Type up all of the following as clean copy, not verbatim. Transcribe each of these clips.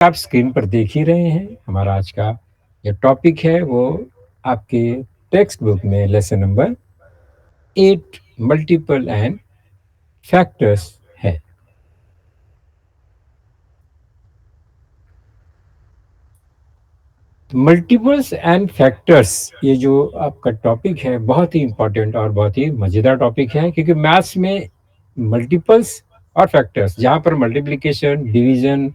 आप स्क्रीन पर देख ही रहे हैं, हमारा आज का जो टॉपिक है वो आपके टेक्स्ट बुक में lesson number 8 multiple and factors है। मल्टीपल्स एंड फैक्टर्स, ये जो आपका टॉपिक है बहुत ही इंपॉर्टेंट और बहुत ही मज़ेदार टॉपिक है, क्योंकि मैथ्स में मल्टीपल्स और फैक्टर्स, जहाँ पर मल्टीप्लिकेशन डिवीजन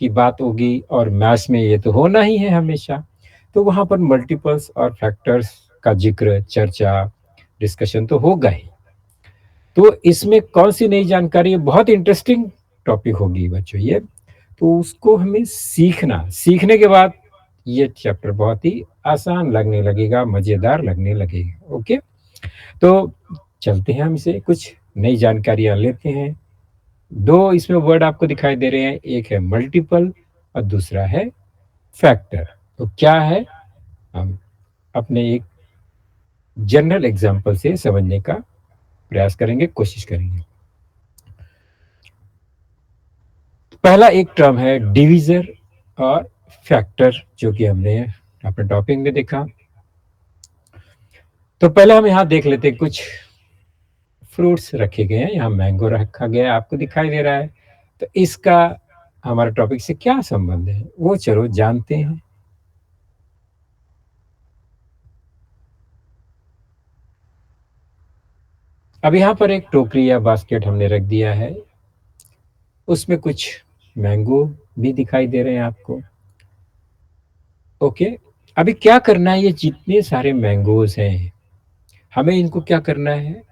की बात होगी और मैथ्स में ये तो होना ही है हमेशा, तो वहाँ पर मल्टीपल्स और फैक्टर्स का जिक्र, चर्चा, डिस्कशन तो होगा ही। तो इसमें कौन सी नई जानकारी है, बहुत इंटरेस्टिंग टॉपिक होगी बच्चों ये। तो उसको हमें सीखने के बाद ये चैप्टर बहुत ही आसान लगने लगेगा, मज़ेदार लगने लगेगा। ओके, तो चलते हैं, हम इसे कुछ नई जानकारियां लेते हैं। दो इसमें वर्ड आपको दिखाई दे रहे हैं, एक है मल्टीपल और दूसरा है फैक्टर। तो क्या है, हम अपने एक जनरल एग्जांपल से समझने का प्रयास करेंगे, कोशिश करेंगे। पहला एक टर्म है डिवीजर और फैक्टर, जो कि हमने अपने टॉपिक में देखा। तो पहले हम यहाँ देख लेते हैं, कुछ फ्रूट्स रखे गए हैं, यहाँ मैंगो रखा गया है, आपको दिखाई दे रहा है। तो इसका हमारे टॉपिक से क्या संबंध है, वो चलो जानते हैं। अब यहाँ पर एक टोकरी या बास्केट हमने रख दिया है, उसमें कुछ मैंगो भी दिखाई दे रहे हैं आपको। ओके, अभी क्या करना है, ये जितने सारे मैंगोज हैं हमें इनको क्या करना है,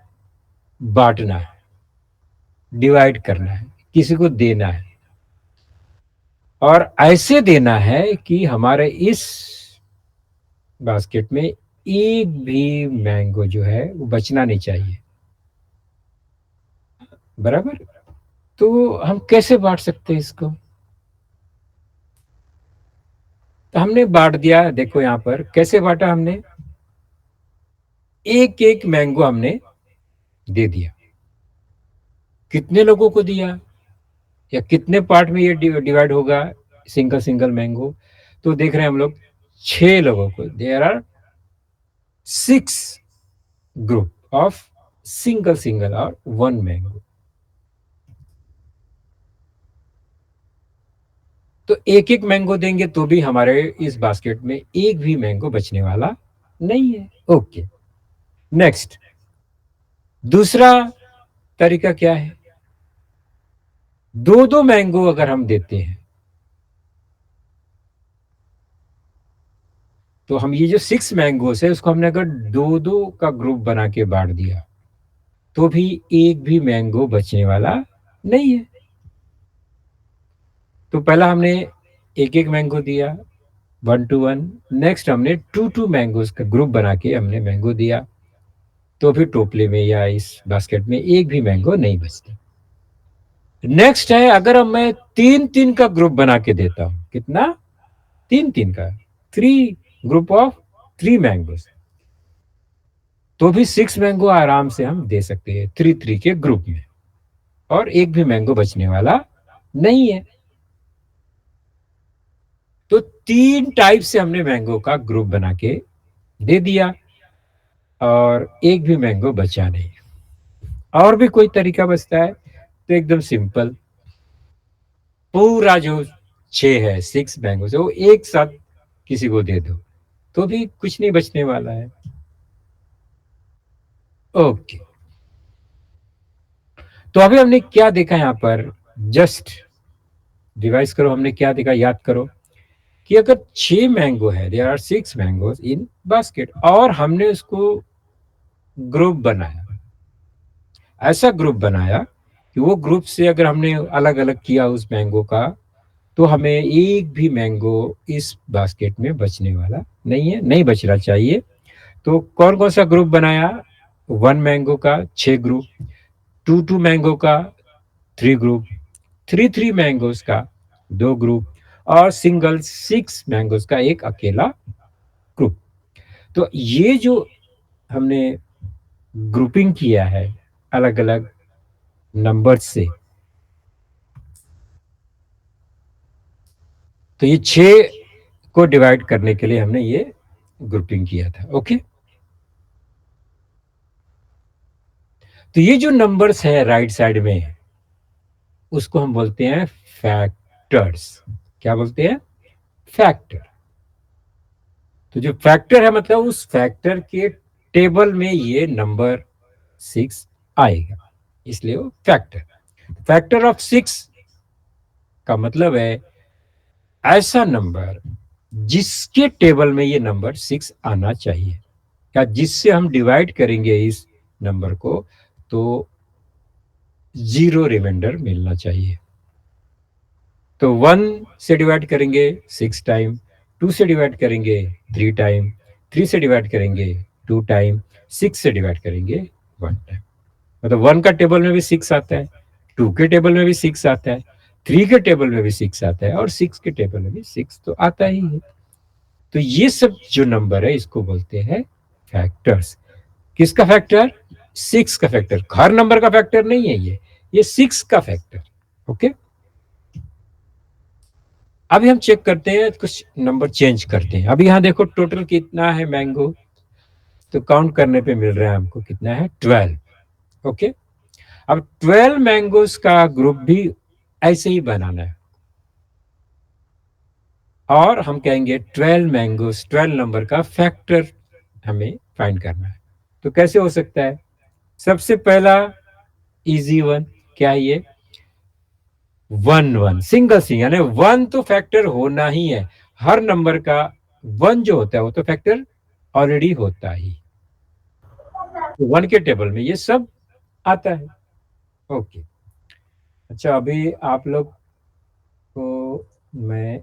बांटना है, डिवाइड करना है, किसी को देना है। और ऐसे देना है कि हमारे इस बास्केट में एक भी मैंगो जो है वो बचना नहीं चाहिए। बराबर। तो हम कैसे बांट सकते हैं इसको, तो हमने बांट दिया, देखो यहाँ पर कैसे बांटा हमने, एक एक मैंगो हमने दे दिया। कितने लोगों को दिया या कितने पार्ट में ये डिवाइड होगा, सिंगल सिंगल मैंगो। तो देख रहे हैं हम लोग 6 लोगों को, there are 6 group of single single और 1 मैंगो। तो एक एक मैंगो देंगे तो भी हमारे इस बास्केट में एक भी मैंगो बचने वाला नहीं है। ओके, नेक्स्ट, दूसरा तरीका क्या है, दो दो मैंगो अगर हम देते हैं, तो हम ये जो 6 मैंगोस है उसको हमने अगर दो दो का ग्रुप बना के बांट दिया, तो भी एक भी मैंगो बचने वाला नहीं है। तो पहला हमने एक एक मैंगो दिया, 1 to 1। नेक्स्ट हमने 2 2 मैंगोज का ग्रुप बना के हमने मैंगो दिया, तो फिर टोपले में या इस बास्केट में एक भी मैंगो नहीं बचता। नेक्स्ट है, अगर अब मैं 3 3 का ग्रुप बना के देता हूं, कितना, 3 3 का, 3 ग्रुप ऑफ 3 मैंगोज, तो भी 6 मैंगो आराम से हम दे सकते हैं 3 3 के ग्रुप में, और एक भी मैंगो बचने वाला नहीं है। तो 3 टाइप से हमने मैंगो का ग्रुप बना के दे दिया और एक भी मैंगो बचा नहीं। और भी कोई तरीका बचता है, तो एकदम सिंपल, पूरा जो 6 है, 6 मैंगो से वो एक साथ किसी को दे दो, तो भी कुछ नहीं बचने वाला है। ओके, तो अभी हमने क्या देखा यहाँ पर, जस्ट रिवाइज करो, हमने क्या देखा, याद करो कि अगर 6 मैंगो है, there are 6 mangoes in basket, और हमने उसको ग्रुप बनाया, ऐसा ग्रुप बनाया कि वो ग्रुप से अगर हमने अलग अलग किया उस मैंगो का, तो हमें एक भी मैंगो इस बास्केट में बचने वाला नहीं है, नहीं बचना चाहिए। तो कौन कौन सा ग्रुप बनाया, 1 मैंगो का 6 ग्रुप, 2 2 मैंगो का 3 ग्रुप, 3 3 मैंगोज का 2 ग्रुप, और सिंगल 6 मैंगोज का एक अकेला ग्रुप। तो ये जो हमने ग्रुपिंग किया है अलग अलग नंबर से, तो ये 6 को डिवाइड करने के लिए हमने ये ग्रुपिंग किया था। ओके, तो ये जो नंबर्स है राइट साइड में, उसको हम बोलते हैं फैक्टर्स। क्या बोलते हैं? फैक्टर। तो जो फैक्टर है मतलब उस फैक्टर के टेबल में ये नंबर 6 आएगा, इसलिए वो फैक्टर। फैक्टर ऑफ 6 का मतलब है ऐसा नंबर जिसके टेबल में ये नंबर 6 आना चाहिए, या जिससे हम डिवाइड करेंगे इस नंबर को तो 0 रिमाइंडर मिलना चाहिए। तो 1 से डिवाइड करेंगे 6 टाइम, 2 से डिवाइड करेंगे 3 टाइम, 3 से डिवाइड करेंगे 2 टाइम, 6 से डिवाइड करेंगे 1 टाइम। मतलब 1 का टेबल में भी 6 आता है, 2 के टेबल में भी 6 आता है, 3 के टेबल में भी 6 आता है, और 6 के टेबल में भी 6 तो आता ही है। तो ये सब जो नंबर है इसको बोलते हैं फैक्टर्स। किसका फैक्टर? 6 का फैक्टर। हर नंबर का फैक्टर नहीं है ये 6 का फैक्टर। ओके, अभी हम चेक करते हैं, कुछ नंबर चेंज करते हैं। अभी यहाँ देखो टोटल कितना है मैंगो, तो काउंट करने पे मिल रहा है हमको कितना है, 12। ओके, अब 12 मैंगोस का ग्रुप भी ऐसे ही बनाना है, और हम कहेंगे 12 मैंगोस, 12 नंबर का फैक्टर हमें फाइंड करना है। तो कैसे हो सकता है? सबसे पहला इजी वन क्या है ये, 1 1 सिंगल सिंगल, यानी 1 तो फैक्टर होना ही है। हर नंबर का 1 जो होता है वो तो फैक्टर ऑलरेडी होता ही, तो 1 के टेबल में ये सब आता है। ओके, अच्छा अभी आप लोग को मैं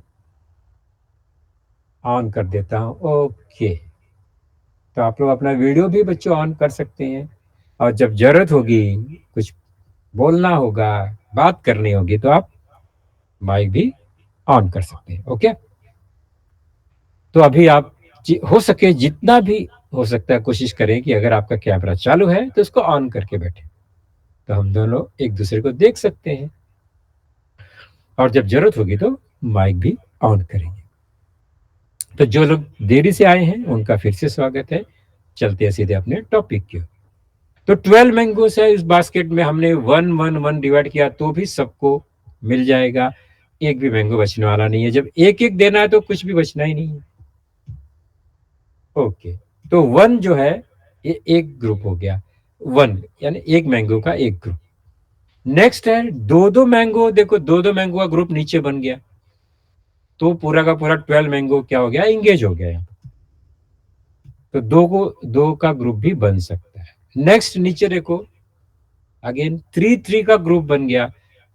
ऑन कर देता हूँ। ओके, तो आप लोग अपना वीडियो भी बच्चों ऑन कर सकते हैं, और जब जरूरत होगी, कुछ बोलना होगा, बात करनी होगी, तो आप माइक भी ऑन कर सकते हैं। ओके, तो अभी आप हो सके जितना भी हो सकता है कोशिश करें कि अगर आपका कैमरा चालू है तो उसको ऑन करके बैठे, तो हम दोनों एक दूसरे को देख सकते हैं, और जब जरूरत होगी तो माइक भी ऑन करेंगे। तो जो लोग देरी से आए हैं उनका फिर से स्वागत है। चलते हैं सीधे अपने टॉपिक की ओर। तो 12 मैंगोस है इस बास्केट में, हमने 1 1 1 डिवाइड किया तो भी सबको मिल जाएगा, एक भी मैंगो बचने वाला नहीं है। जब एक एक देना है तो कुछ भी बचना ही नहीं है। ओके, तो 1 जो है ये एक ग्रुप हो गया, 1 यानी एक मैंगो का एक ग्रुप। नेक्स्ट है दो दो मैंगो, देखो दो दो मैंगो का ग्रुप नीचे बन गया, तो पूरा का पूरा 12 मैंगो क्या हो गया, इंगेज हो गया। तो दो का ग्रुप भी बन सकता है। नेक्स्ट नीचे देखो, अगेन 3 3 का ग्रुप बन गया,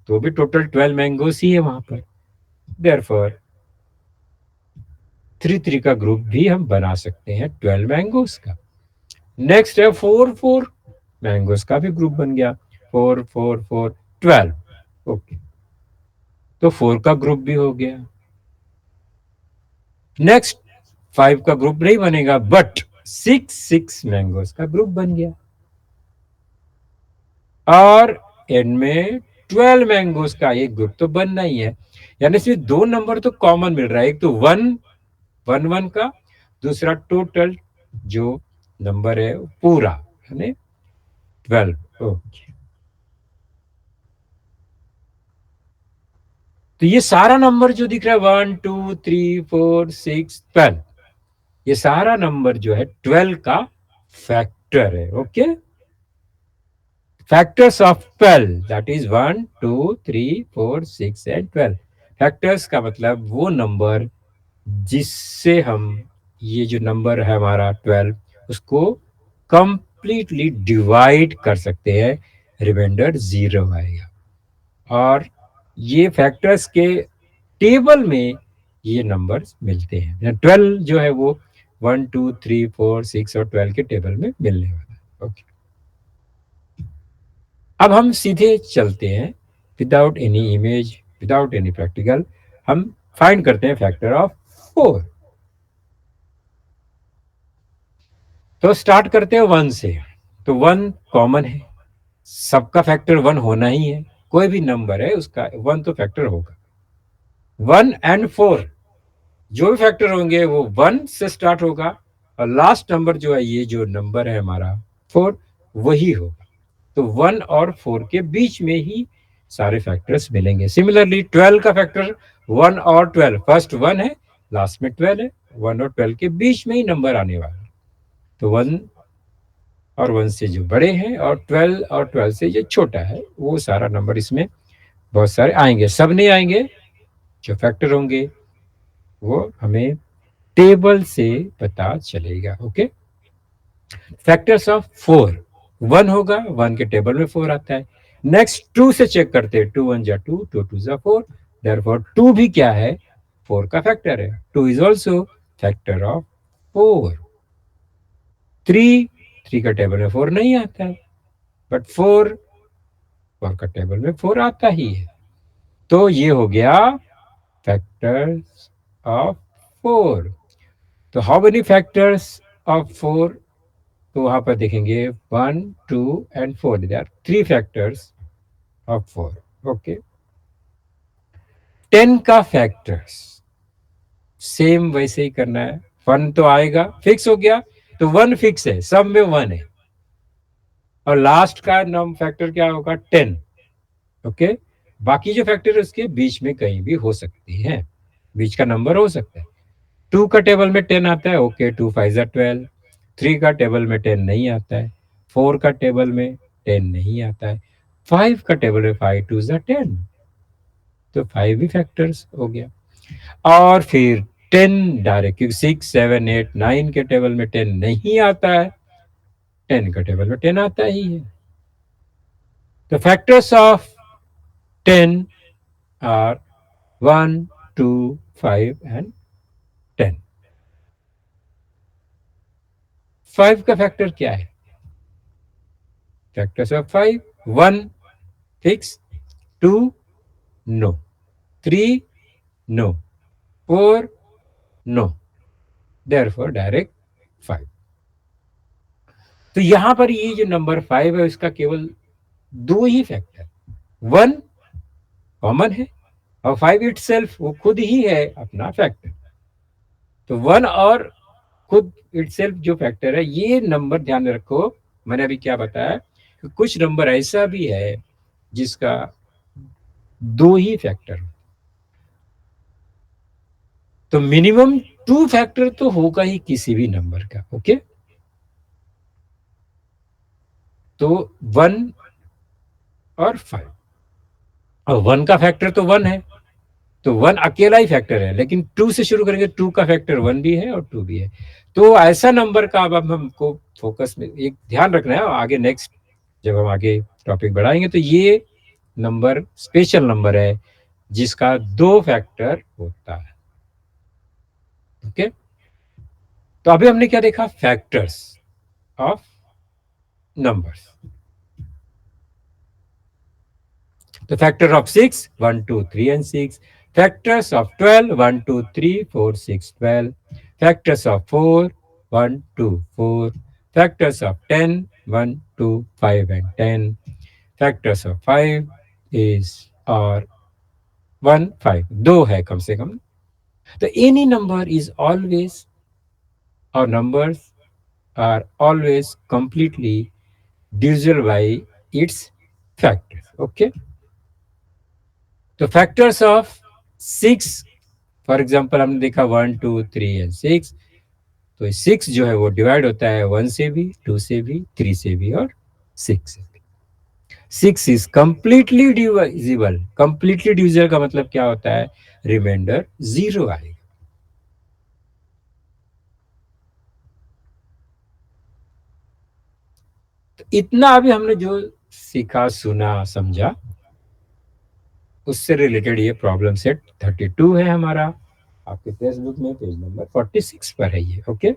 तो भी टोटल 12 मैंगोस ही है वहां पर। देयरफॉर 3 3 का ग्रुप भी हम बना सकते हैं 12 मैंगोस का। नेक्स्ट है 4 4 मैंगोस का भी ग्रुप बन गया, 4 4 4 12। ओके, तो 4 का ग्रुप भी हो गया। नेक्स्ट 5 का ग्रुप नहीं बनेगा, बट 6 6 मैंगोस का ग्रुप बन गया, और एंड में 12 मैंगोस का एक ग्रुप तो बनना ही है। यानी सिर्फ दो नंबर तो कॉमन मिल रहा है, एक तो 1 1 1 का, दूसरा टोटल जो नंबर है पूरा, यानी 12। ओके, तो ये सारा नंबर जो दिख रहा है 1 2 3 4 6 12, ये सारा नंबर जो है 12 का फैक्टर है। Okay, factors of 12, that is 1 2 3 4 6 and 12। Factors का मतलब वो नंबर जिससे हम ये जो नंबर है हमारा 12, उसको कंप्लीटली डिवाइड कर सकते हैं, रिमाइंडर 0 आएगा। और ये फैक्टर्स के टेबल में ये नंबर्स मिलते हैं। 12 जो है वो 1 2 3 4 6 और 12 के टेबल में मिलने वाला है। ओके, अब हम सीधे चलते हैं, without any image, without any practical, हम फाइंड करते हैं फैक्टर ऑफ 4। तो स्टार्ट करते हैं 1 से। तो 1 कॉमन है, सबका फैक्टर 1 होना ही है, कोई भी नंबर है उसका 1 तो फैक्टर होगा। 1 एंड 4, जो भी फैक्टर होंगे वो 1 से स्टार्ट होगा, और लास्ट नंबर जो है, ये जो नंबर है हमारा 4, वही होगा। तो 1 और 4 के बीच में ही सारे फैक्टर्स मिलेंगे। सिमिलरली 12 का फैक्टर 1 और 12, फर्स्ट 1 है, लास्ट में 12 है, 1 और 12 के बीच में ही नंबर आने वाला है। तो 1 और 1 से जो बड़े हैं, और 12 और 12 से जो छोटा है, वो सारा नंबर इसमें बहुत सारे आएंगे। सब नहीं आएंगे, जो फैक्टर होंगे वो हमें टेबल से पता चलेगा। ओके, फैक्टर्स ऑफ 4, 1 होगा, 1 के टेबल में 4 आता है। नेक्स्ट 2 से चेक करते हैं, 2 1 जा 2, 2 2 जा 4, देयरफॉर 2 भी क्या है, 4 का फैक्टर है। 2 इज ऑल्सो फैक्टर ऑफ 4। 3, 3 का टेबल में 4 नहीं आता है, बट 4, 4 का टेबल में 4 आता ही है। तो ये हो गया फैक्टर्स ऑफ 4। तो हाउ मेनी फैक्टर्स ऑफ 4? तो वहां पर देखेंगे 1 2 and 4, there are 3 factors of 4। Okay, 10 का फैक्टर्स सेम वैसे ही करना है। 1 तो आएगा, फिक्स हो गया, तो 1 फिक्स है, सब में 1 है, और लास्ट का नम फैक्टर क्या होगा, 10। ओके, बाकी जो फैक्टर है उसके बीच में कहीं भी हो सकती है, बीच का नंबर हो सकता है। 2 का टेबल में 10 आता है, ओके, 2 5 जा 12। 3 का टेबल में 10 नहीं आता है, 4 का टेबल में 10 नहीं आता है, 5 का टेबल में 5 2 जा 10, तो 5 भी फैक्टर्स हो गया। और फिर 10 डायरेक्ट, क्योंकि 6 7 8 9 के टेबल में 10 नहीं आता है, 10 का टेबल में 10 आता ही है। तो फैक्टर्स ऑफ 10 आर 1 2 5 एंड 10। 5 का फैक्टर क्या है? Factors of 5, 1 fix, 2 no, 3 no, 4 no, therefore direct 5। तो यहां पर ये जो नंबर 5 है, इसका केवल दो ही फैक्टर, 1 कॉमन है, और 5 इटसेल्फ वो खुद ही है अपना फैक्टर। तो 1 और खुद इटसेल्फ जो फैक्टर है, ये नंबर ध्यान में रखो। मैंने अभी क्या बताया कि कुछ नंबर ऐसा भी है जिसका दो ही फैक्टर, तो मिनिमम 2 फैक्टर तो होगा ही किसी भी नंबर का। ओके, तो 1 और 5, और 1 का फैक्टर तो 1 है, तो 1 अकेला ही फैक्टर है, लेकिन 2 से शुरू करेंगे, 2 का फैक्टर 1 भी है और 2 भी है। तो ऐसा नंबर का अब हमको फोकस में एक ध्यान रखना है, आगे नेक्स्ट जब हम आगे टॉपिक बढ़ाएंगे, तो ये नंबर स्पेशल नंबर है जिसका दो फैक्टर होता है। ओके, तो अभी हमने क्या देखा, factors of numbers. The factor of 6, 1, 2, 3 and 6. Factors of 12, 1, 2, 3, 4, 6, 12. Factors of 4, 1, 2, 4. Factors of 10, 1, 2, 5 and 10. Factors of 5 is or 1, 5. दो है कम से कम. So any number is always, or numbers are always completely divisible by its factors. Okay. तो factors of 6, for example हमने देखा 1 2 3 and 6, तो 6 जो है वो डिवाइड होता है 1 से भी, 2 से भी, 3 से भी और 6 से भी। 6 is completely divisible. Completely divisible का मतलब क्या होता है, रिमाइंडर 0 आएगा। तो इतना अभी हमने जो सीखा, सुना, समझा, उससे रिलेटेड ये प्रॉब्लम सेट 32 है हमारा, आपके टेक्स्ट बुक में पेज नंबर 46 पर है ये। Okay,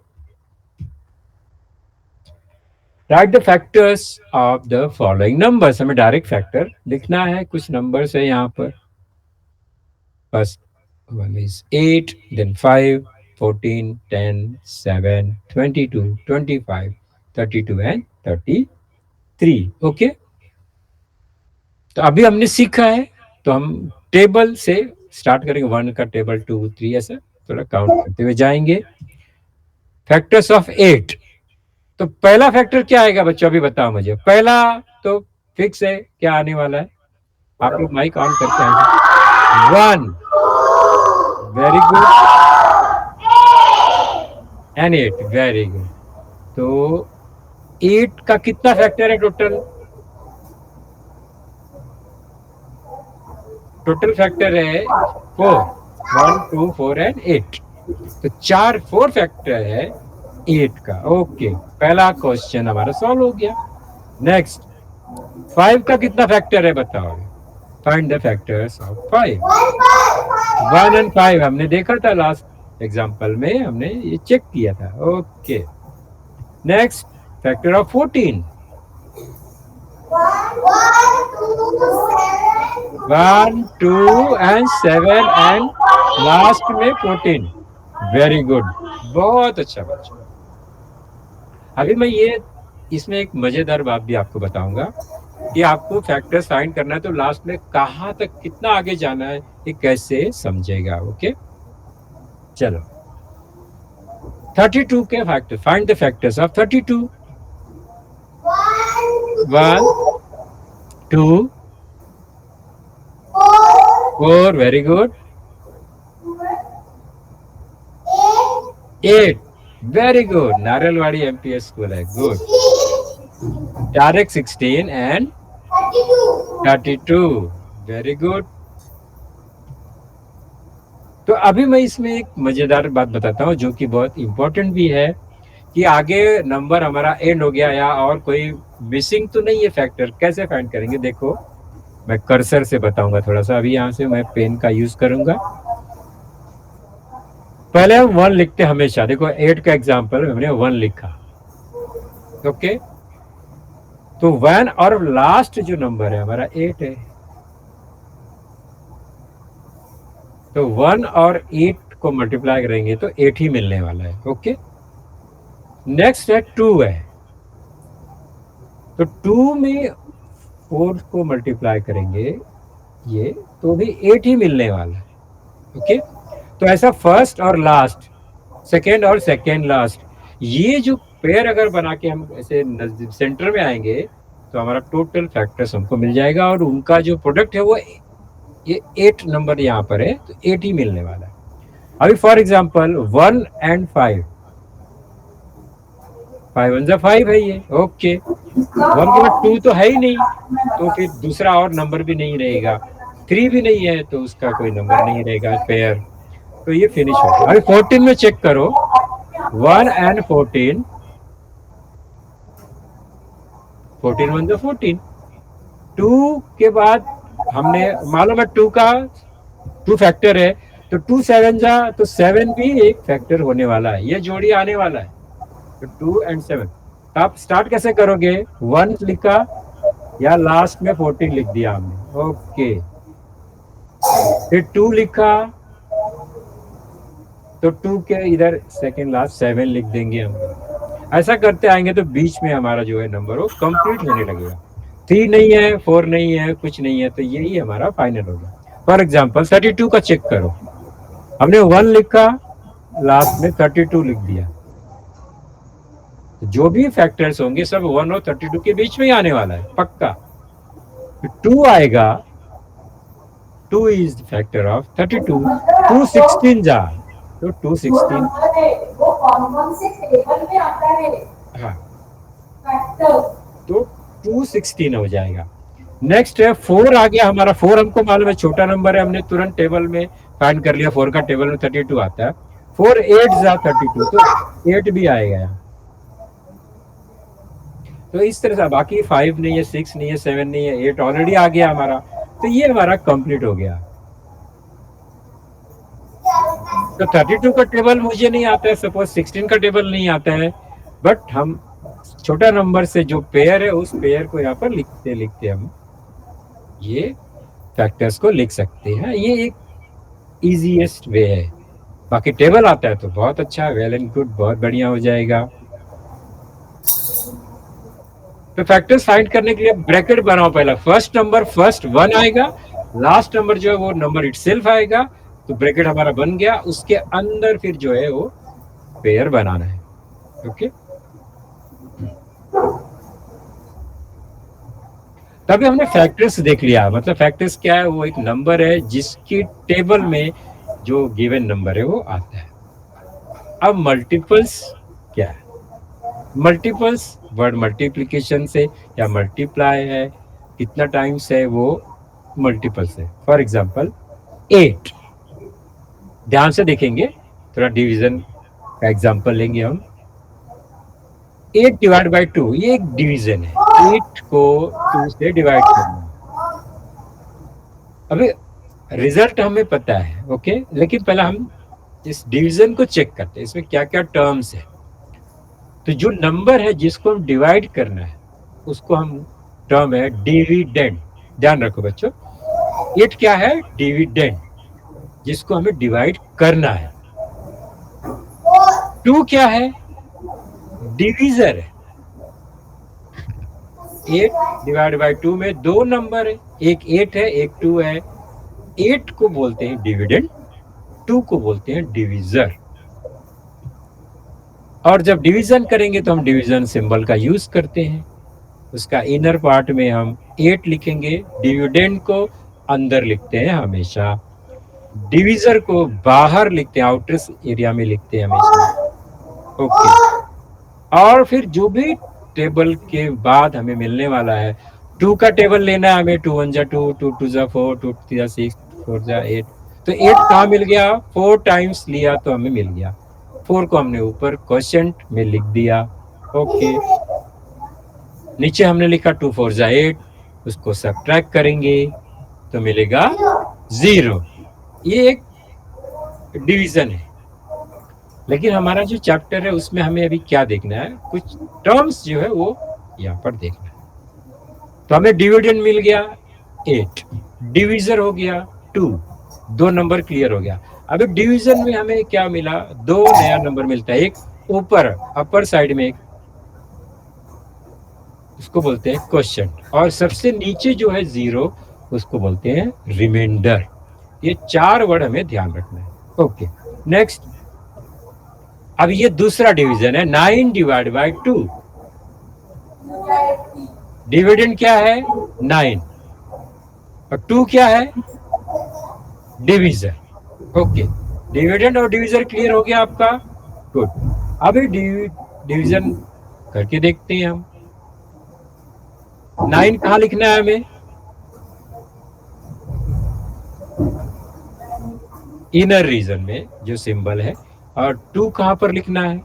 write the factors of the following numbers. हमें डायरेक्ट फैक्टर लिखना है, कुछ नंबर्स है यहाँ पर। First one is 8, then 5, 14, 10, 7, 22, 25, 32 and 33। Okay, तो अभी हमने सीखा है, तो हम टेबल से स्टार्ट करेंगे 1 का टेबल, 2, 3 ऐसा थोड़ा काउंट करते हुए जाएंगे। फैक्टर्स ऑफ 8, तो पहला फैक्टर क्या आएगा बच्चों, अभी बताओ मुझे। पहला तो फिक्स है, क्या आने वाला है, आप लोग माइक ऑन करके आएंगे। 1, very good, and 8, very good. तो 8 का कितना फैक्टर है टोटल? टोटल फैक्टर है 4, 1, 2, 4 एंड 8। तो 4 फैक्टर है 8 का। ओके, पहला क्वेश्चन हमारा सॉल्व हो गया। नेक्स्ट, 5 का कितना फैक्टर है बताओ। Find the factors of 5। 1 and 5 हमने देखा था लास्ट एग्जांपल में, हमने ये चेक किया था। Okay, next, factor of 14। 1, 2 and 7 and last में 14। वेरी गुड, बहुत अच्छा बच्चा। अभी मैं ये इसमें एक मजेदार बात भी आपको बताऊंगा कि आपको फैक्टर्स फाइंड करना है तो लास्ट में कहाँ तक कितना आगे जाना है ये कैसे समझेगा। ओके, चलो 32 के factor, find the factors of 32। 1, 2, 4, very good, 8, very good, Nariyalwadi MPS school है, good. Direct 16 and 32, very good. तो अभी मैं इसमें एक मजेदार बात बताता हूँ जो कि बहुत इंपॉर्टेंट भी है कि आगे नंबर हमारा एंड हो गया या और कोई मिसिंग तो नहीं है फैक्टर, कैसे फाइंड करेंगे देखो, मैं कर्सर से बताऊंगा थोड़ा सा। अभी यहाँ से मैं पेन का यूज करूंगा। पहले हम 1 लिखते हमेशा, देखो 8 का एग्जांपल हमने 1 लिखा। ओके, तो 1 और लास्ट जो नंबर है हमारा 8 है, तो 1 और 8 को मल्टीप्लाई करेंगे तो 8 ही मिलने वाला है। ओके, नेक्स्ट है 2 है, तो 2 में 4 को मल्टीप्लाई करेंगे ये तो भी 8 ही मिलने वाला है। ओके, तो ऐसा फर्स्ट और लास्ट, सेकेंड और सेकेंड लास्ट, ये जो पेयर अगर बना के हम ऐसे सेंटर में आएंगे तो हमारा टोटल फैक्टर्स हमको मिल जाएगा और उनका जो प्रोडक्ट है वो ये 8 नंबर यहाँ पर है तो 8 ही मिलने वाला है। अभी फॉर एग्जांपल 1 एंड 5, 5 1 जा 5 है ये। ओके, 1 के बाद 2 तो है ही नहीं, तो फिर दूसरा और नंबर भी नहीं रहेगा। 3 भी नहीं है तो उसका कोई नंबर नहीं रहेगा पेयर, तो ये फिनिश हो गया। अभी 14 में चेक करो, 1 एंड 14, 14 1 जा 14। 2 के बाद हमने मालूम है 2 का 2 फैक्टर है, तो 2 7 जा तो 7 भी एक फैक्टर होने वाला है, ये जोड़ी आने वाला है। तो 2 एंड 7, आप स्टार्ट कैसे करोगे, 1 लिखा या लास्ट में 14 लिख दिया हमने। ओके, फिर 2 लिखा तो 2 के इधर सेकेंड लास्ट 7 लिख देंगे हम। ऐसा करते आएंगे तो बीच में हमारा जो है नंबर वो कंप्लीट होने लगेगा। 3 नहीं है, 4 नहीं है, कुछ नहीं है, तो यही हमारा फाइनल होगा। फॉर एग्जाम्पल 32 का चेक करो, हमने 1 लिखा, लास्ट में 32 लिख दिया, तो जो भी फैक्टर्स होंगे सब 1 और 32 के बीच में ही आने वाला है पक्का। 2 आएगा, 2 इज द फैक्टर ऑफ 32। 2 16 जा तो 2 16, वो कौन से टेबल में आता है, हाँ, फैक्टर, तो 2 16 हो जाएगा। नेक्स्ट है 4 आ गया हमारा, 4 हमको मालूम है छोटा नंबर है, हमने तुरंत टेबल में फाइंड कर लिया, 4 का टेबल में 32 आता है। 4 8 जा 32, तो 8 भी आएगा यहाँ। तो इस तरह से बाकी 5 नहीं है, 6 नहीं है, 7 नहीं है, 8 ऑलरेडी आ गया हमारा, तो ये हमारा कंप्लीट हो गया। तो 32 का टेबल मुझे नहीं आता है, सपोज 16 का टेबल नहीं आता है, बट हम छोटा नंबर से जो पेयर है उस पेयर को यहाँ पर लिखते लिखते हम ये फैक्टर्स को लिख सकते हैं। ये एक इजीएस्ट वे है। बाकी टेबल आता है तो बहुत अच्छा, वेल एंड गुड, बहुत बढ़िया हो जाएगा। तो फैक्टर्स फाइंड करने के लिए ब्रैकेट बनाओ, पहला फर्स्ट नंबर फर्स्ट 1 आएगा, लास्ट नंबर जो है वो नंबर इटसेल्फ आएगा, तो ब्रैकेट हमारा बन गया, उसके अंदर फिर जो है वो पेयर बनाना है। ओके, तभी हमने फैक्टर्स देख लिया। मतलब फैक्टर्स क्या है, वो एक नंबर है जिसकी टेबल में जो गिवन नंबर है वो आता है। अब मल्टीपल्स क्या है? मल्टीपल्स वर्ड मल्टीप्लिकेशन से या मल्टीप्लाई है, कितना टाइम्स है, वो मल्टीपल्स है। फॉर एग्जाम्पल 8, ध्यान से देखेंगे, थोड़ा डिवीजन का एग्जाम्पल लेंगे हम। 8 डिवाइड बाई 2, ये एक डिवीजन है। 8 को 2 से डिवाइड करना है। अभी रिजल्ट हमें पता है, ओके, लेकिन पहले हम इस डिवीजन को चेक करते हैं, इसमें क्या क्या टर्म्स है। तो जो नंबर है जिसको हम डिवाइड करना है उसको हम टर्म है डिविडेंड। ध्यान रखो बच्चों, 8 क्या है? डिविडेंड, जिसको हमें डिवाइड करना है। 2 क्या है? डिवीजर है। 8 डिवाइड बाई 2 में दो नंबर है, एक 8 है, एक 2 है। 8 को बोलते हैं डिविडेंड, 2 को बोलते हैं डिवीजर। और जब डिवीजन करेंगे तो हम डिवीजन सिंबल का यूज करते हैं। उसका इनर पार्ट में हम 8 लिखेंगे, डिविडेंड को अंदर लिखते हैं हमेशा, डिवीजर को बाहर लिखते हैं, आउटर एरिया में लिखते हैं हमेशा। ओके, और फिर जो भी टेबल के बाद हमें मिलने वाला है, 2 का टेबल लेना है हमें, 2 1 जा 2, 2 2 जा 4, 2 3 जा 6, 4 जा 8। तो 8 कहाँ मिल गया? 4 टाइम्स लिया तो हमें मिल गया। 4 को हमने ऊपर क्वोशिएंट में लिख दिया। ओके, नीचे हमने लिखा 2 4 जा 8, उसको सब्ट्रैक्ट करेंगे तो मिलेगा 0। ये एक डिवीजन है। लेकिन हमारा जो चैप्टर है उसमें हमें अभी क्या देखना है, कुछ टर्म्स जो है वो यहाँ पर देखना है। तो हमें डिविडेंड मिल गया 8, डिवीजर हो गया 2, दो नंबर क्लियर हो गया। अभी डिवीजन में हमें क्या मिला? दो नया नंबर मिलता है, एक ऊपर अपर साइड में एक, उसको बोलते हैं क्वोशिएंट, और सबसे नीचे जो है 0, उसको बोलते हैं रिमाइंडर। ये 4 वर्ड हमें ध्यान रखना है। Okay, next. अब ये दूसरा डिवीजन है, 9 डिवाइड बाई 2। डिविडेंड क्या है? 9, और 2 क्या है? डिवीजर। ओके, डिविडेंड और डिवीजर क्लियर हो गया आपका? गुड। अभी डिवीजन करके देखते हैं हम। 9 कहाँ लिखना है हमें? इनर रीजन में जो सिंबल है, और 2 कहां पर लिखना है?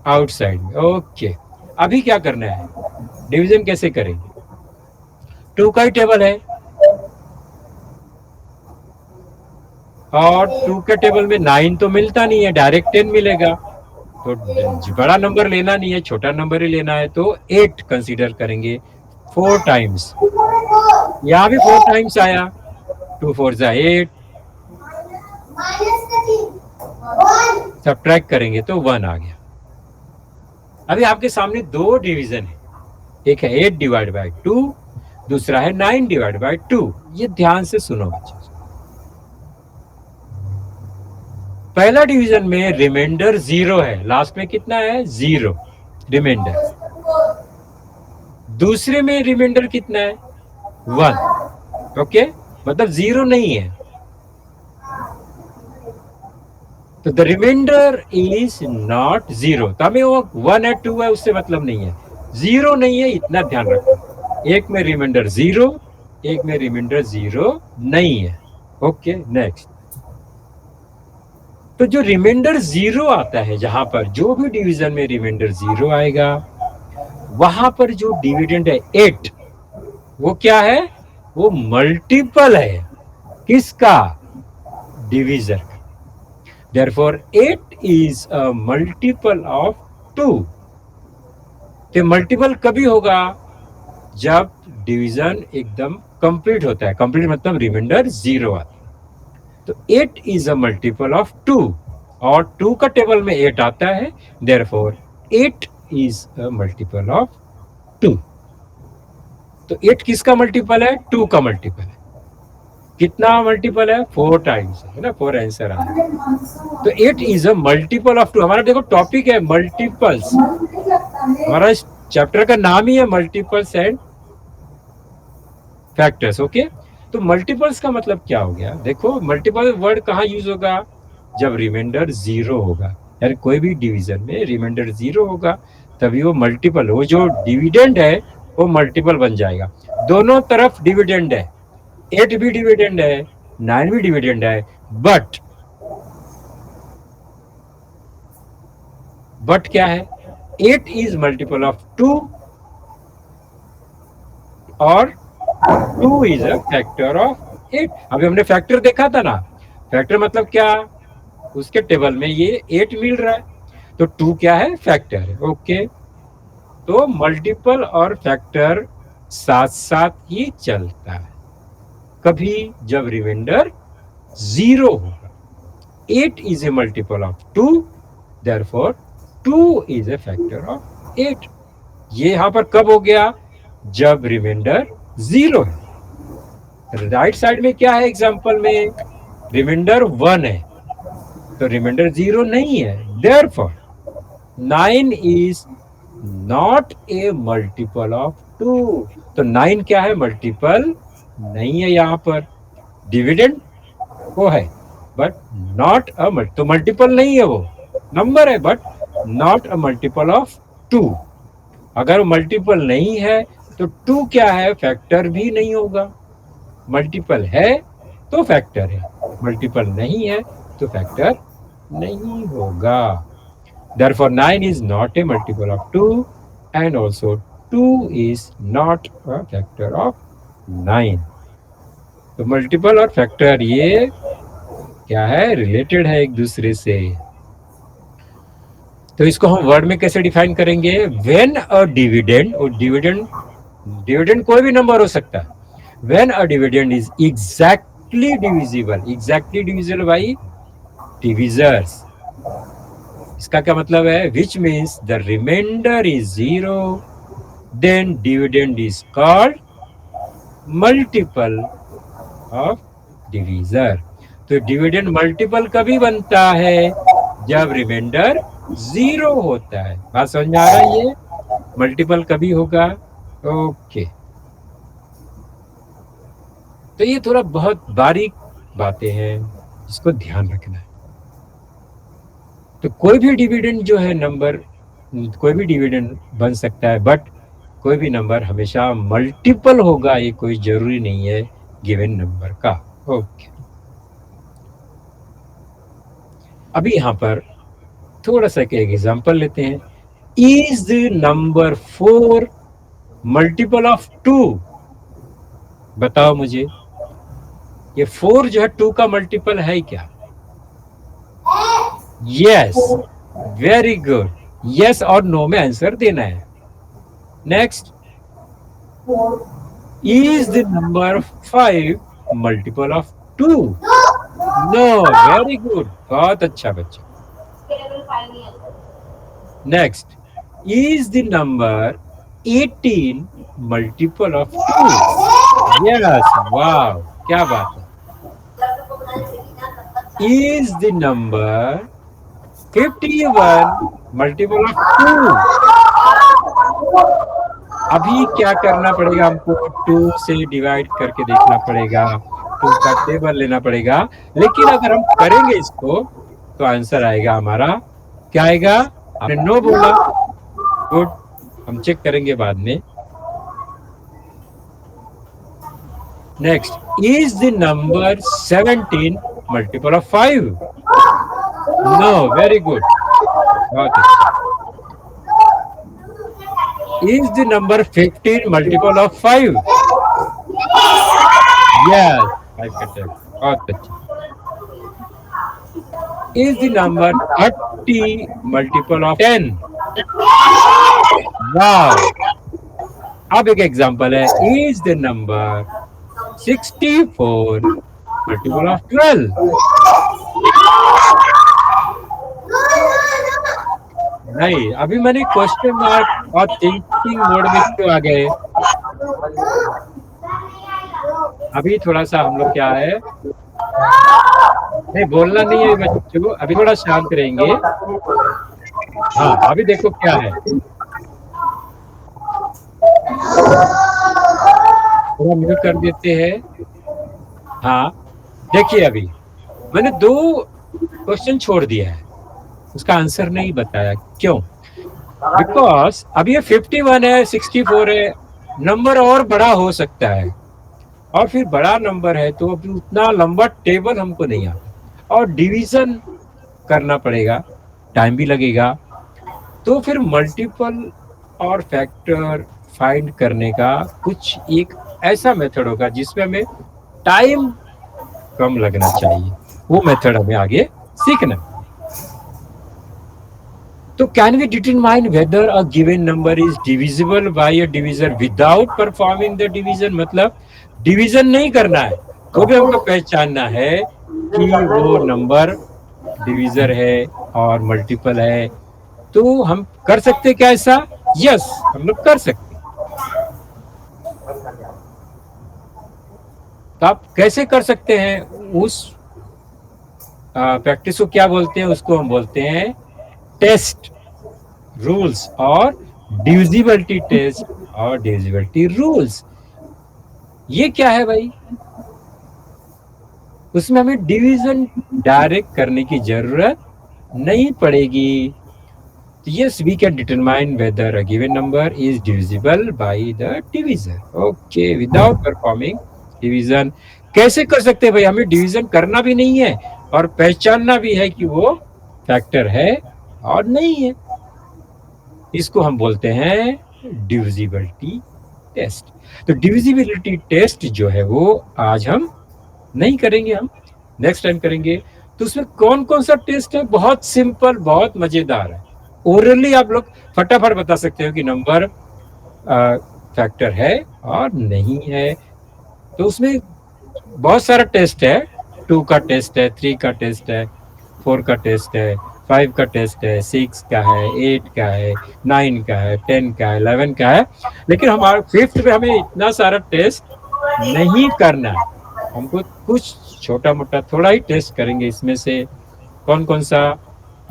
आउटसाइड में। ओके, अभी क्या करना है, डिवीजन कैसे करेंगे? 2 का ही टेबल है, और 2 के टेबल में 9 तो मिलता नहीं है, डायरेक्ट 10 मिलेगा। तो बड़ा नंबर लेना नहीं है, छोटा नंबर ही लेना है, तो 8 कंसीडर करेंगे 4 टाइम्स। यहां भी 4 टाइम्स आया, 2 4 जा 8, सब्ट्रैक्ट करेंगे तो 1 आ गया। अभी आपके सामने दो डिवीजन है, एक है 8 डिवाइड बाई 2, दूसरा है 9 डिवाइड बाई 2। ये ध्यान से सुनो बच्चे। पहला डिवीजन में रिमाइंडर 0 है, लास्ट में कितना है? 0 रिमाइंडर। दूसरे में रिमाइंडर कितना है? 1। ओके, मतलब 0 नहीं है, तो द रिमाइंडर इज नॉट 0। तो हमें वो 1 है 2 है उससे मतलब नहीं है, 0 नहीं है, इतना ध्यान रखो। एक में रिमाइंडर 0, एक में रिमाइंडर 0 नहीं है। Okay, next. तो जो रिमाइंडर 0 आता है, जहां पर जो भी डिवीजन में रिमाइंडर 0 आएगा, वहां पर जो डिविडेंड है 8, वो क्या है? वो मल्टीपल है किसका? डिवीजर का। Therefore 8 is a multiple of 2। तो मल्टीपल कभी होगा? जब डिवीजन एकदम कंप्लीट होता है। कंप्लीट मतलब रिमाइंडर 0 आता है। तो 8 is a multiple of 2, और 2 का टेबल में 8 आता है, therefore 8 is a multiple of 2। तो 8 किसका मल्टीपल है? 2 का मल्टीपल है। कितना मल्टीपल है? 4 टाइम्स है ना, 4 आंसर आया। तो 8 इज अ मल्टीपल ऑफ 2। हमारा देखो टॉपिक है मल्टीपल्स, हमारा इस चैप्टर का नाम ही है मल्टीपल्स एंड फैक्टर्स। ओके, तो मल्टीपल्स का मतलब क्या हो गया? देखो मल्टीपल वर्ड कहाँ यूज होगा? जब रिमाइंडर 0 होगा, यानी कोई भी डिवीजन में रिमाइंडर 0 होगा तभी वो मल्टीपल, वो जो डिविडेंड है वो मल्टीपल बन जाएगा। दोनों तरफ डिविडेंड है, 8 भी डिविडेंड है, 9 भी डिविडेंड है, बट क्या है? 8 इज मल्टीपल ऑफ 2 और 2 इज अ फैक्टर ऑफ 8। अभी हमने फैक्टर देखा था ना, फैक्टर मतलब क्या? उसके टेबल में ये 8 मिल रहा है, तो 2 क्या है? फैक्टर है। ओके, तो मल्टीपल और फैक्टर साथ साथ ही चलता है, कभी जब रिमाइंडर 0 होगा। 8 is a multiple of 2, therefore 2 is a factor of 8। ये यहां पर कब हो गया? जब रिमाइंडर 0 है। राइट साइड में क्या है? एग्जांपल में रिमाइंडर 1 है, तो रिमाइंडर 0 नहीं है, therefore 9 is not a multiple of 2। तो 9 क्या है? मल्टीपल नहीं है। यहां पर डिविडेंड वो है बट नॉट अ तो मल्टीपल नहीं है, वो नंबर है but not a multiple of 2। अगर मल्टीपल नहीं है तो 2 क्या है? फैक्टर भी नहीं होगा। मल्टीपल है तो फैक्टर है, मल्टीपल नहीं है तो फैक्टर नहीं होगा। Therefore 9 is not a multiple of 2 and also 2 is not a factor of 9। तो मल्टीपल और फैक्टर ये क्या है? रिलेटेड है एक दूसरे से। तो इसको हम वर्ड में कैसे डिफाइन करेंगे? व्हेन अ डिविडेंड, और डिविडेंड कोई भी नंबर हो सकता है। When a dividend is exactly divisible by divisors. इसका क्या मतलब है? Which means the remainder is 0, then dividend is called multiple of divisor. तो डिविडेंड मल्टीपल कभी बनता है? जब रिमाइंडर 0 होता है। बात समझ में आ रहा है? ये मल्टीपल कभी होगा। ओके, तो ये थोड़ा बहुत बारीक बातें हैं, इसको ध्यान रखना है। तो कोई भी डिविडेंड जो है नंबर, कोई भी डिविडेंड बन सकता है, बट कोई भी नंबर हमेशा मल्टीपल होगा ये कोई जरूरी नहीं है गिवन नंबर का। ओके, अभी यहां पर थोड़ा सा एक एग्जांपल लेते हैं। Is number 4 multiple of 2? बताओ मुझे, ये 4 जो है 2 का मल्टीपल है क्या? Yes, very good. यस और नो में आंसर देना है। Next, is the number 5 multiple of 2? No, very good, बहुत अच्छा बच्चा। Next, is the number 18 multiple of 2? Yes, wow, क्या बात है। Is the number 51 multiple of 2? अभी क्या करना पड़ेगा हमको? 2 से डिवाइड करके देखना पड़ेगा, 2 का टेबल लेना पड़ेगा। लेकिन अगर हम करेंगे इसको तो आंसर आएगा हमारा, क्या आएगा? आपने नो बोला, गुड, हम चेक करेंगे बाद में। Next, is the number 17 multiple of 5? No, very good, बहुत अच्छा। Is the number 15 multiple of 5? Yes, 5 का टेबल, बहुत अच्छा। Is the number 30 multiple of 10? Wow. अब एक एग्जांपल है, is the number 64 multiple of 12? नहीं, अभी मैंने क्वेश्चन मार्क और थिंकिंग मोड में क्यों आ गए? अभी थोड़ा सा हम लोग क्या है, नहीं बोलना नहीं है बच्चों, अभी थोड़ा शांत रहेंगे। हाँ अभी देखो क्या है, थोड़ा म्यूट कर देते हैं। हाँ देखिए, अभी मैंने दो क्वेश्चन छोड़ दिया है, उसका आंसर नहीं बताया, क्यों? बिकॉज अब ये 51 है, 64 है, नंबर और बड़ा हो सकता है, और फिर बड़ा नंबर है तो अभी उतना लंबा टेबल हमको नहीं आता, और डिवीजन करना पड़ेगा, टाइम भी लगेगा। तो फिर मल्टीपल और फैक्टर फाइंड करने का कुछ एक ऐसा मेथड होगा जिसमें हमें टाइम कम लगना चाहिए, वो मेथड हमें आगे सीखना। तो can we determine whether a given number is divisible by a divisor without performing the division, मतलब डिवीजन नहीं करना है तो भी हमको पहचानना है कि वो नंबर डिवीजर है और मल्टीपल है। तो हम कर सकते क्या ऐसा? यस, हम लोग कर सकते। तो आप कैसे कर सकते हैं? उस प्रैक्टिस को क्या बोलते हैं? उसको हम बोलते हैं टेस्ट रूल्स और डिविजिबिलिटी टेस्ट और डिविजिबिलिटी रूल्स। ये क्या है भाई? उसमें हमें डिवीजन डायरेक्ट करने की जरूरत नहीं पड़ेगी। Yes, we can determine whether a given number is divisible by the divisor. Okay, without performing division। कैसे कर सकते हैं भाई? हमें डिवीजन करना भी नहीं है और पहचानना भी है कि वो फैक्टर है और नहीं है। इसको हम बोलते हैं डिविजिबिलिटी टेस्ट। तो डिविजिबिलिटी टेस्ट जो है वो आज हम नहीं करेंगे, हम नेक्स्ट टाइम करेंगे। तो उसमें कौन कौन सा टेस्ट है? बहुत सिंपल, बहुत मजेदार है। ओरली आप लोग फटाफट बता सकते हो कि नंबर फैक्टर है और नहीं है। तो उसमें बहुत सारा टेस्ट है, 2 का टेस्ट है, 3 का टेस्ट है, 4 का टेस्ट है, 5 का टेस्ट है, 6 का है, 8 का है, 9 का है, 10 का है, 11 का है। लेकिन हमारे 5th में हमें इतना सारा टेस्ट नहीं करना है, हमको कुछ छोटा मोटा थोड़ा ही टेस्ट करेंगे। इसमें से कौन कौन सा?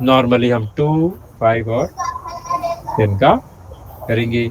नॉर्मली हम 2, 5 और 10 का करेंगे।